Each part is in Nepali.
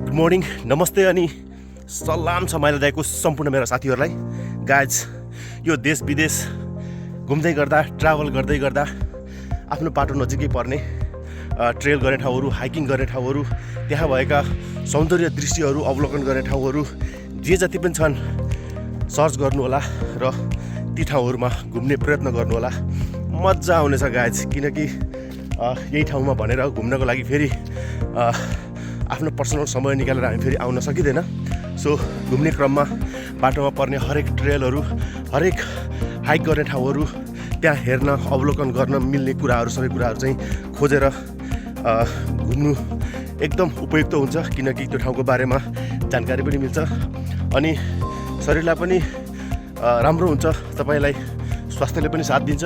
गुड मर्निङ, नमस्ते अनि सलाम छ माइला दाइको सम्पूर्ण मेरा साथीहरूलाई। गाइज, यो देश विदेश घुम्दै गर्दा ट्राभल गर्दै गर्दा आफ्नो बाटो नजिकै पर्ने ट्रेल गर्ने ठाउँहरू, हाइकिङ गर्ने ठाउँहरू, त्यहाँ भएका सौन्दर्य दृश्यहरू अवलोकन गर्ने ठाउँहरू जे जति पनि छन् सर्च गर्नुहोला र ती ठाउँहरूमा घुम्ने प्रयत्न गर्नुहोला। मजा आउनेछ गाइज, किनकि यही ठाउँमा भनेर घुम्नको लागि फेरि आफ्नो पर्सनल समय निकालेर हामी फेरि आउन सकिँदैन। सो घुम्ने क्रममा बाटोमा पर्ने हरेक ट्रेलहरू, हरेक हाइक गर्ने ठाउँहरू त्यहाँ हेर्न अवलोकन गर्न मिल्ने कुराहरू, सबै कुराहरू चाहिँ खोजेर घुम्नु एकदम उपयुक्त हुन्छ, किनकि त्यो ठाउँको बारेमा जानकारी पनि मिल्छ अनि शरीरलाई पनि राम्रो हुन्छ, तपाईँलाई स्वास्थ्यले पनि साथ दिन्छ।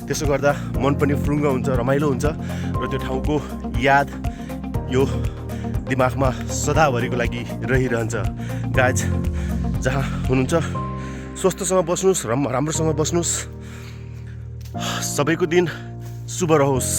त्यसो गर्दा मन पनि फुरुङ्ग हुन्छ, रमाइलो हुन्छ र त्यो ठाउँको याद यो दिमागमा सदाभरिको लागि रहिरहन्छ। गाइज, जहाँ हुनुहुन्छ स्वस्थसँग बस्नुहोस्, राम्रोसँग बस्नुहोस्। सबैको दिन शुभ रहोस्।